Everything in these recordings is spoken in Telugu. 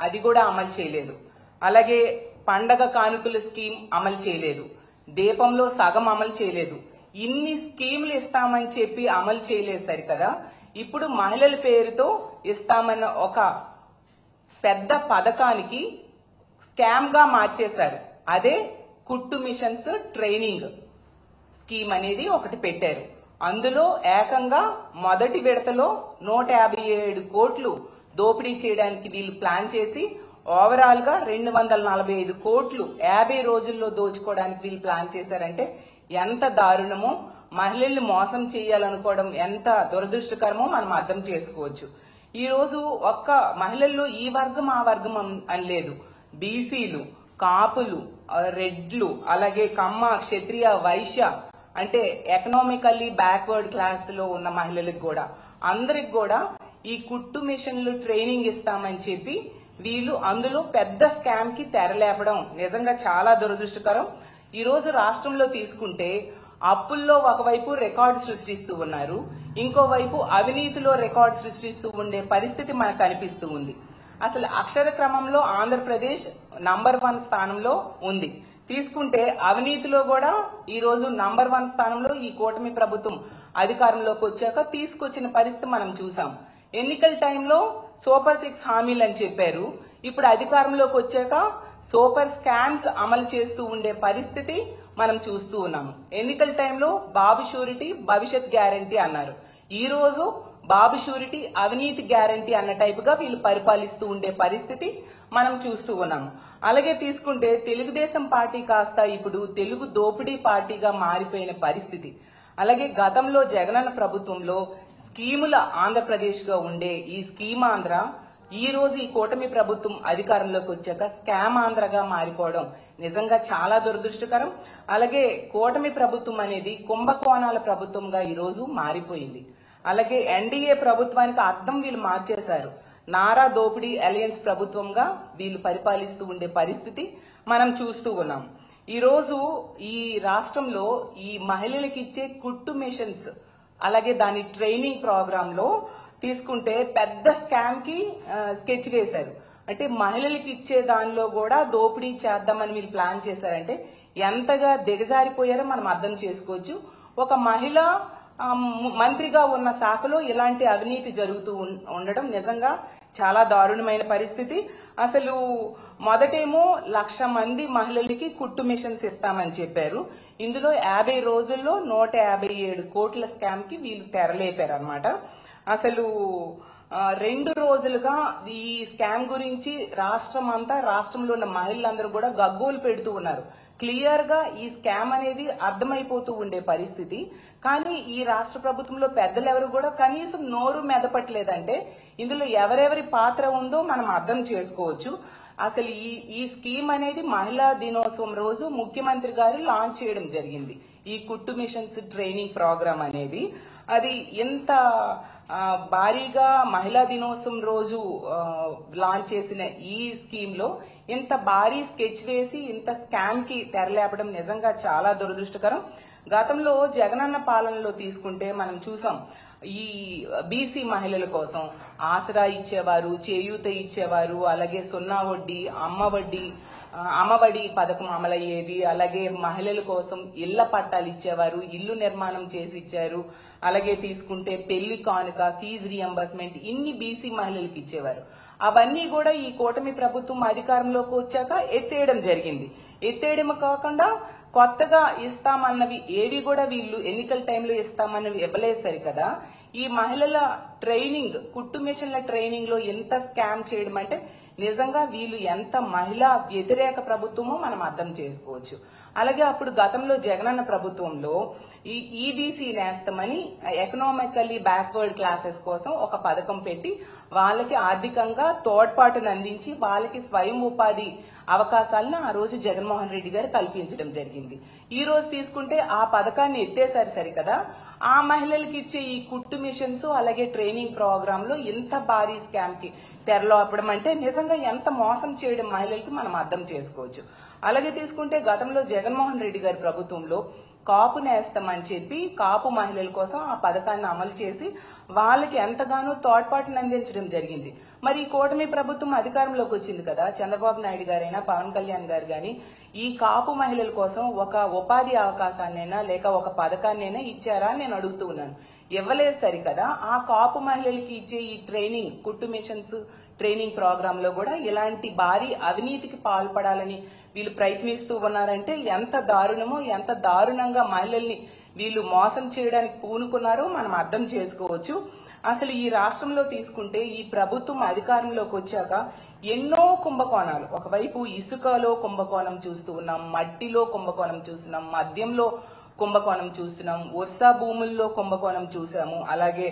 అది కూడా అమలు చేయలేదు. అలాగే పండగ కానుకల స్కీమ్ అమలు చేయలేదు. దీపంలో సగం అమలు చేయలేదు. ఇన్ని స్కీములు ఇస్తామని చెప్పి అమలు చేయలేదు సరికదా ఇప్పుడు మహిళల పేరుతో ఇస్తామన్న ఒక పెద్ద పథకానికి స్కామ్ గా మార్చేశారు. అదే కుట్టు మిషన్స్ ట్రైనింగ్ స్కీమ్ అనేది ఒకటి పెట్టారు. అందులో ఏకంగా మొదటి విడతలో 157 కోట్లు దోపిడీ చేయడానికి వీళ్ళు ప్లాన్ చేసి ఓవరాల్ గా 245 కోట్లు 50 రోజుల్లో దోచుకోవడానికి వీళ్ళు ప్లాన్ చేశారంటే ఎంత దారుణమో, మహిళల్ని మోసం చేయాలనుకోవడం ఎంత దురదృష్టకరమో మనం అర్థం చేసుకోవచ్చు. ఈ రోజు ఒక్క మహిళల్లో ఈ వర్గం ఆ వర్గం అని లేదు. బీసీలు, కాపులు, రెడ్లు, అలాగే కమ్మ, క్షత్రియ, వైశ్య అంటే ఎకనామికల్లీ బ్యాక్వర్డ్ క్లాస్ లో ఉన్న మహిళలకు కూడా అందరికి కూడా ఈ కుట్టు మిషన్లు ట్రైనింగ్ ఇస్తామని చెప్పి వీళ్ళు అందులో పెద్ద స్కామ్ కి తెరలేపడం నిజంగా చాలా దురదృష్టకరం. ఈ రోజు రాష్ట్రంలో తీసుకుంటే అప్పుల్లో ఒకవైపు రికార్డు సృష్టిస్తూ ఉన్నారు, ఇంకోవైపు అవినీతిలో రికార్డు సృష్టిస్తూ ఉండే పరిస్థితి మనకు కనిపిస్తూ ఉంది. అసలు అక్షర క్రమంలో ఆంధ్రప్రదేశ్ నంబర్ 1 స్థానంలో ఉంది. తీసుకుంటే అవినీతిలో కూడా ఈ రోజు నంబర్ 1 స్థానంలో ఈ కూటమి ప్రభుత్వం అధికారంలోకి వచ్చాక తీసుకొచ్చిన పరిస్థితి మనం చూసాం. ఎన్నికల టైంలో సూపర్ 6 హామీలు అని చెప్పారు. ఇప్పుడు అధికారంలోకి వచ్చాక సూపర్ స్కామ్స్ అమలు చేస్తూ ఉండే పరిస్థితి మనం చూస్తూ ఉన్నాము. ఎన్నికల టైంలో బాబు షూరిటీ భవిష్యత్ గ్యారంటీ అన్నారు. ఈ రోజు బాబు షూరిటీ అవినీతి గ్యారంటీ అన్న టైప్ గా వీళ్ళు పరిపాలిస్తూ ఉండే పరిస్థితి మనం చూస్తూ ఉన్నాము. అలాగే తీసుకుంటే తెలుగుదేశం పార్టీ కాస్త ఇప్పుడు తెలుగు దోపిడీ పార్టీగా మారిపోయిన పరిస్థితి. అలాగే గతంలో జగనన్న ప్రభుత్వంలో స్కీముల ఆంధ్రప్రదేశ్ గా ఉండే ఈ స్కీమ్ ఆంధ్ర ఈ రోజు ఈ కూటమి ప్రభుత్వం అధికారంలోకి వచ్చాక స్కామ్ ఆంధ్రగా మారిపోవడం నిజంగా చాలా దురదృష్టకరం. అలాగే కూటమి ప్రభుత్వం అనేది కుంభకోణాల ప్రభుత్వంగా ఈ రోజు మారిపోయింది. అలాగే ఎన్డీఏ ప్రభుత్వానికి అర్థం వీళ్ళు మార్చేశారు. నారా దోపిడీ అలయన్స్ ప్రభుత్వంగా వీళ్ళు పరిపాలిస్తూ ఉండే పరిస్థితి మనం చూస్తూ ఉన్నాం. ఈ రోజు ఈ రాష్ట్రంలో ఈ మహిళలకు ఇచ్చే కుట్టు మిషన్స్ అలాగే దాని ట్రైనింగ్ ప్రోగ్రామ్ లో తీసుకుంటే పెద్ద స్కామ్ కి స్కెచ్ వేశారు. అంటే మహిళలకు ఇచ్చే దానిలో కూడా దోపిడీ చేద్దామని వీళ్ళు ప్లాన్ చేశారంటే ఎంతగా దిగజారిపోయారో మనం అర్థం చేసుకోవచ్చు. ఒక మహిళ మంత్రిగా ఉన్న శాఖలో ఇలాంటి అవినీతి జరుగుతూ ఉండడం నిజంగా చాలా దారుణమైన పరిస్థితి. అసలు మొదటేమో 1,00,000 మంది మహిళలకి కుట్టు మిషన్స్ ఇస్తామని చెప్పారు. ఇందులో 50 రోజుల్లో 157 కోట్ల స్కామ్ కి వీళ్ళు తెరలేపారు అనమాట. అసలు 2 రోజులుగా ఈ స్కామ్ గురించి రాష్ట్రంలో ఉన్న మహిళలందరూ కూడా గగ్గోలు పెడుతూ ఉన్నారు. క్లియర్ గా ఈ స్కామ్ అనేది అర్థమైపోతూ ఉండే పరిస్థితి. కానీ ఈ రాష్ట్ర ప్రభుత్వంలో పెద్దలు ఎవరు కూడా కనీసం నోరు మెదపట్లేదంటే ఇందులో ఎవరెవరి పాత్ర ఉందో మనం అర్థం చేసుకోవచ్చు. అసలు ఈ స్కీమ్ అనేది మహిళా దినోత్సవం రోజు ముఖ్యమంత్రి గారు లాంచ్ చేయడం జరిగింది. ఈ కుట్టు మిషన్స్ ట్రైనింగ్ ప్రోగ్రామ్ అనేది అది ఎంత భారీగా మహిళా దినోత్సవం రోజు లాంచ్ చేసిన ఈ స్కీమ్ లో ఇంత భారీ స్కెచ్ వేసి ఇంత స్కామ్ కి తెరలేపడం నిజంగా చాలా దురదృష్టకరం. గతంలో జగనన్న పాలనలో తీసుకుంటే మనం చూసాం ఈ బీసీ మహిళల కోసం ఆసరా ఇచ్చేవారు, చేయూత ఇచ్చేవారు, అలాగే 0 వడ్డీ, అమ్మఒడి పథకం అమలయ్యేది. అలాగే మహిళల కోసం ఇళ్ల పట్టాలు ఇచ్చేవారు, ఇల్లు నిర్మాణం చేసి ఇచ్చారు. అలాగే తీసుకుంటే పెళ్లి కానుక, ఫీజు రియంబర్స్మెంట్ ఇన్ని బీసీ మహిళలకు ఇచ్చేవారు. అవన్నీ కూడా ఈ కూటమి ప్రభుత్వం అధికారంలోకి వచ్చాక ఎత్తేయడం జరిగింది. ఎత్తేయడం కాకుండా కొత్తగా ఇస్తామన్నవి ఏవి కూడా వీళ్ళు ఎన్నికల టైంలో ఇస్తామన్నవి ఇవ్వలేదు సరికదా. ఈ మహిళల ట్రైనింగ్ కుట్టు మిషన్ల ట్రైనింగ్ లో ఎంత స్కామ్ చేయడం అంటే నిజంగా వీళ్ళు ఎంత మహిళా వ్యతిరేక ప్రభుత్వమో మనం అర్థం చేసుకోవచ్చు. అలాగే అప్పుడు గతంలో జగనన్న ప్రభుత్వంలో ఈ ఈబీసీ నేస్తమని ఎకనామికల్లీ బ్యాక్వర్డ్ క్లాసెస్ కోసం ఒక పథకం పెట్టి వాళ్ళకి ఆర్థికంగా తోడ్పాటును అందించి వాళ్ళకి స్వయం ఉపాధి అవకాశాలను ఆ రోజు జగన్మోహన్ రెడ్డి గారు కల్పించడం జరిగింది. ఈ రోజు తీసుకుంటే ఆ పథకాన్ని ఎత్తేసారు సరికదా. ఆ మహిళలకు ఇచ్చే ఈ కుట్టు మిషన్స్ అలాగే ట్రైనింగ్ ప్రోగ్రామ్ లో ఇంత భారీ స్కామ్ కి తెరలోపడం అంటే నిజంగా ఎంత మోసం చేయడం మహిళలకి మనం అర్థం చేసుకోవచ్చు. అలాగే తీసుకుంటే గతంలో జగన్మోహన్ రెడ్డి గారి ప్రభుత్వంలో కాపు నేస్తం అని చెప్పి కాపు మహిళల కోసం ఆ పథకాన్ని అమలు చేసి వాళ్ళకి ఎంతగానో తోడ్పాటును అందించడం జరిగింది. మరి ఈ కూటమి ప్రభుత్వం అధికారంలోకి వచ్చింది కదా, చంద్రబాబు నాయుడు గారైనా పవన్ కళ్యాణ్ గారు గాని ఈ కాపు మహిళల కోసం ఒక ఉపాధి అవకాశాన్నైనా లేక ఒక పథకాన్నైనా ఇచ్చారా అని నేను అడుగుతూ ఉన్నాను. ఇవ్వలేదు సరికదా. ఆ కాపు మహిళలకి ఇచ్చే ఈ ట్రైనింగ్ కుట్టు మిషన్స్ ట్రైనింగ్ ప్రోగ్రామ్ లో కూడా ఇలాంటి భారీ అవినీతికి పాల్పడాలని వీళ్ళు ప్రయత్నిస్తూ ఉన్నారంటే ఎంత దారుణమో, ఎంత దారుణంగా మహిళల్ని వీళ్ళు మోసం చేయడానికి పూనుకున్నారో మనం అర్థం చేసుకోవచ్చు. అసలు ఈ రాష్ట్రంలో తీసుకుంటే ఈ ప్రభుత్వం అధికారంలోకి వచ్చాక ఎన్నో కుంభకోణాలు, ఒకవైపు ఇసుకలో కుంభకోణం చూస్తూ ఉన్నాం, మట్టిలో కుంభకోణం చూస్తున్నాం, మద్యంలో కుంభకోణం చూస్తున్నాం, వర్షా భూముల్లో కుంభకోణం చూసాము, అలాగే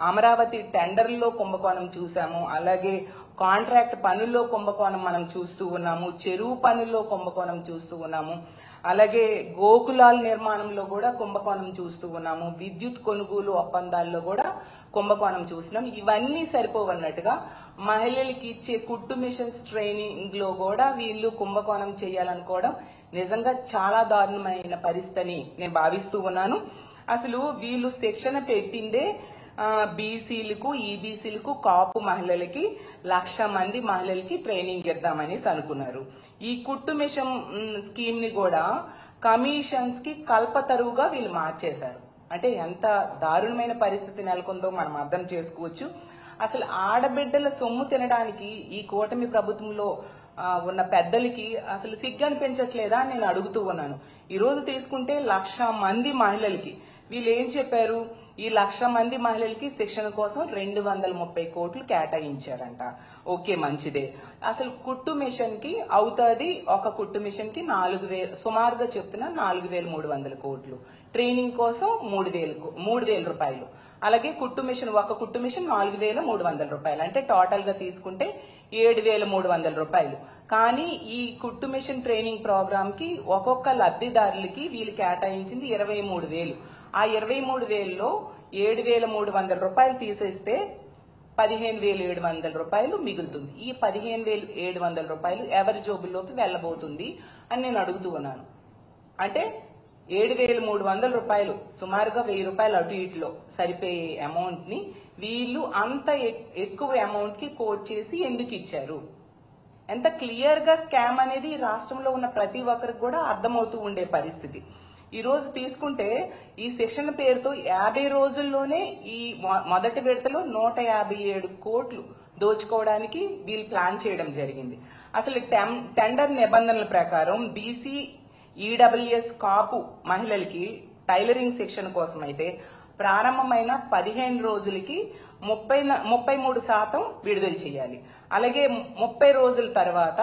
అమరావతి టెండర్లో కుంభకోణం చూసాము, అలాగే కాంట్రాక్ట్ పనుల్లో కుంభకోణం మనం చూస్తూ ఉన్నాము, చెరువు పనుల్లో కుంభకోణం చూస్తూ ఉన్నాము, అలాగే గోకులాల నిర్మాణంలో కూడా కుంభకోణం చూస్తూ ఉన్నాము, విద్యుత్ కొనుగోలు ఒప్పందాల్లో కూడా కుంభకోణం చూస్తున్నాం. ఇవన్నీ సరిపోవన్నట్టుగా మహిళలకి ఇచ్చే కుట్టు మిషన్స్ ట్రైనింగ్ లో కూడా వీళ్ళు కుంభకోణం చేయాలనుకోవడం నిజంగా చాలా దారుణమైన పరిస్థితిని నేను భావిస్తూ ఉన్నాను. అసలు వీళ్ళు శిక్షణ పెట్టిందే బీసీలకు, ఈబీసీలకు, కాపు మహిళలకి 1,00,000 మంది మహిళలకి ట్రైనింగ్ ఇద్దామనేసి అనుకున్నారు. ఈ కుట్టు మిషన్ స్కీమ్ ని కూడా కమిషన్స్ కి కల్పతరువుగా వీళ్ళు మార్చేశారు. అంటే ఎంత దారుణమైన పరిస్థితి నెలకొందో మనం అర్థం చేసుకోవచ్చు. అసలు ఆడబిడ్డల సొమ్ము తినడానికి ఈ కూటమి ప్రభుత్వంలో ఉన్న పెద్దలకి అసలు సిగ్గు అనిపించట్లేదా అని నేను అడుగుతూ ఉన్నాను. ఈ రోజు తీసుకుంటే 1,00,000 మంది మహిళలకి వీళ్ళు ఏం చెప్పారు, ఈ 1,00,000 మంది మహిళలకి శిక్షణ కోసం 230 కోట్లు కేటాయించారంట. ఓకే, మంచిదే. అసలు కుట్టు మిషన్ కి అవుతుంది, ఒక కుట్టు మిషన్ కి 4,000, సుమారుగా చెప్తున్నా 4,300 కోట్లు, ట్రైనింగ్ కోసం 3,000 రూపాయలు, అలాగే కుట్టు మిషన్, ఒక కుట్టు మిషన్ 4,300 రూపాయలు, అంటే టోటల్ గా తీసుకుంటే 7,300 రూపాయలు. కానీ ఈ కుట్టు మిషన్ ట్రైనింగ్ ప్రోగ్రామ్ కి ఒక్కొక్క లబ్ధిదారులకి వీళ్ళు కేటాయించింది 23,000. ఆ 23,000లో 7,300 రూపాయలు తీసేస్తే 15,700 రూపాయలు మిగులుతుంది. ఈ 15,700 రూపాయలు ఎవరి జోబుల్లోకి వెళ్ళబోతుంది అని నేను అడుగుతూ ఉన్నాను. అంటే 7,300 రూపాయలు, సుమారుగా 1,000 రూపాయలు అటు ఇటులో సరిపోయే అమౌంట్ ని వీళ్ళు అంత ఎక్కువ అమౌంట్ కి కోట్ చేసి ఎందుకు ఇచ్చారు? ఎంత క్లియర్ గా స్కామ్ అనేది ఈ రాష్ట్రంలో ఉన్న ప్రతి ఒక్కరికి కూడా అర్థమవుతూ ఉండే పరిస్థితి. ఈ రోజు తీసుకుంటే ఈ శిక్షణ పేరుతో 50 రోజుల్లోనే ఈ మొదటి విడతలో 157 కోట్లు దోచుకోవడానికి వీళ్ళు ప్లాన్ చేయడం జరిగింది. అసలు టెండర్ నిబంధనల ప్రకారం బీసీ, ఈడబ్ల్యూఎస్, కాపు మహిళలకి టైలరింగ్ శిక్షణ కోసం అయితే ప్రారంభమైన 15 రోజులకి 33% విడుదల చేయాలి. అలాగే 30 రోజుల తర్వాత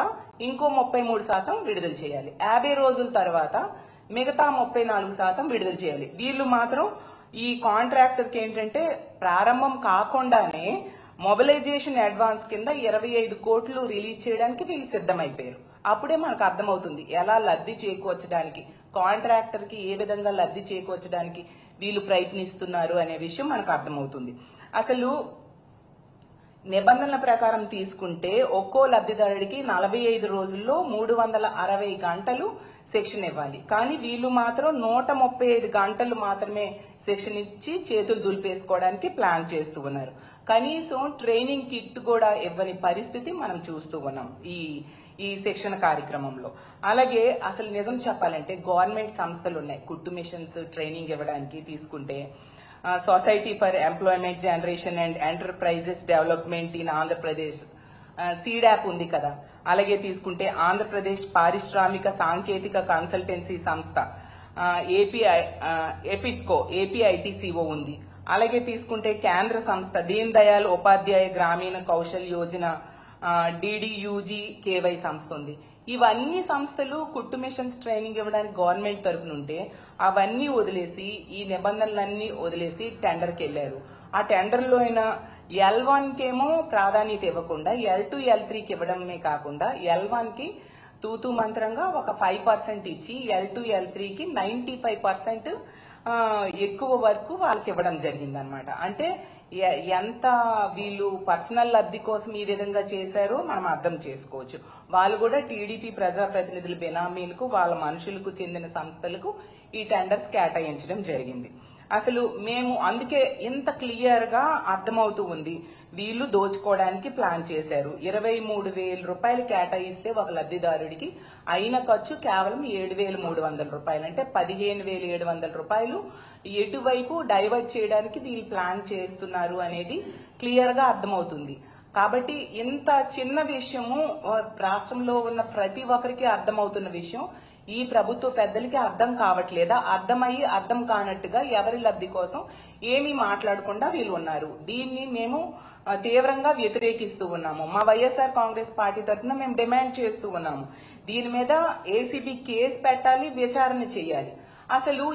ఇంకో 33% విడుదల చేయాలి. 50 రోజుల తర్వాత మిగతా 34% విడుదల చేయాలి. వీళ్ళు మాత్రం ఈ కాంట్రాక్టర్ కి ఏంటంటే ప్రారంభం కాకుండానే మొబిలైజేషన్ అడ్వాన్స్ కింద 25 కోట్లు రిలీజ్ చేయడానికి వీళ్ళు సిద్ధమైపోయారు. అప్పుడే మనకు అర్థమవుతుంది ఎలా లబ్ధి చేకూర్చడానికి, కాంట్రాక్టర్ కి ఏ విధంగా లబ్ధి చేకూర్చడానికి వీళ్ళు ప్రయత్నిస్తున్నారు అనే విషయం మనకు అర్థమవుతుంది. అసలు నిబంధనల ప్రకారం తీసుకుంటే ఒక్కో లబ్ధిదారుడికి 45 రోజుల్లో 360 గంటలు శిక్షణ ఇవ్వాలి. కానీ వీళ్ళు మాత్రం 135 గంటలు మాత్రమే శిక్షణ ఇచ్చి చేతులు దులిపేసుకోవడానికి ప్లాన్ చేస్తూ ఉన్నారు. కనీసం ట్రైనింగ్ కిట్ కూడా ఇవ్వని పరిస్థితి మనం చూస్తూ ఉన్నాం ఈ శిక్షణ కార్యక్రమంలో. అలాగే అసలు నిజం చెప్పాలంటే గవర్నమెంట్ సంస్థలు ఉన్నాయి కుట్టు మిషన్స్ ట్రైనింగ్ ఇవ్వడానికి. తీసుకుంటే society for employment generation and enterprises development in Andhra Pradesh, SEEDAP ఉంది కదా. అలాగే తీసుకుంటే ఆంధ్రప్రదేశ్ పారిశ్రామిక సాంకేతిక కన్సల్టెన్సీ సంస్థ ఎపిట్కో, ఏపీఐటీసీఓ ఉంది. అలాగే తీసుకుంటే కేంద్ర సంస్థ దీన్ దయాళ్ ఉపాధ్యాయ గ్రామీణ కౌశల్ యోజన, DDUGKY సంస్థ ఉంది. ఇవన్నీ సంస్థలు కుట్టు మిషన్స్ ట్రైనింగ్ ఇవ్వడానికి గవర్నమెంట్ తరఫున ఉంటే అవన్నీ వదిలేసి, ఈ నిబంధనలన్నీ వదిలేసి టెండర్కి వెళ్లారు. ఆ టెండర్లో అయినా L1 కేమో ప్రాధాన్యత ఇవ్వకుండా L2, L3కి ఇవ్వడమే కాకుండా L1 కి తూతూ మంత్రంగా ఒక 5% ఇచ్చి L2, L3కి 95% ఎక్కువ వరకు వాళ్ళకి ఇవ్వడం జరిగింది అనమాట. అంటే ఎంత వీళ్ళు పర్సనల్ లబ్ధి కోసం ఈ విధంగా చేశారో మనం అర్థం చేసుకోవచ్చు. వాళ్ళు కూడా టీడీపీ ప్రజాప్రతినిధుల బెనామీలకు, వాళ్ళ మనుషులకు చెందిన సంస్థలకు ఈ టెండర్స్ కేటాయించడం జరిగింది. అసలు మేము అందుకే ఇంత క్లియర్ గా అర్థమవుతూ ఉంది, వీళ్ళు దోచుకోవడానికి ప్లాన్ చేశారు. 23,000 రూపాయలు కేటాయిస్తే ఒక లబ్ధిదారుడికి అయిన ఖర్చు కేవలం 7,300 రూపాయలు, అంటే 15,700 రూపాయలు ఎటువైపు డైవర్ట్ చేయడానికి వీళ్ళు ప్లాన్ చేస్తున్నారు అనేది క్లియర్ గా అర్థమవుతుంది. కాబట్టి ఇంత చిన్న విషయము రాష్ట్రంలో ఉన్న ప్రతి ఒక్కరికి అర్థమవుతున్న విషయం ఈ ప్రభుత్వ పెద్దలకి అర్థం కావట్లేదా, అర్థమయ్యి అర్థం కానట్టుగా ఎవరి లబ్ధి కోసం ఏమీ మాట్లాడకుండా వీళ్ళు ఉన్నారు. దీన్ని మేము తీవ్రంగా వ్యతిరేకిస్తూ ఉన్నాము. మా వైఎస్ఆర్ కాంగ్రెస్ పార్టీ తరఫున మేము డిమాండ్ చేస్తూ ఉన్నాము, దీని మీద ఏసీబీ కేసు పెట్టాలి, విచారణ చేయాలి. అసలు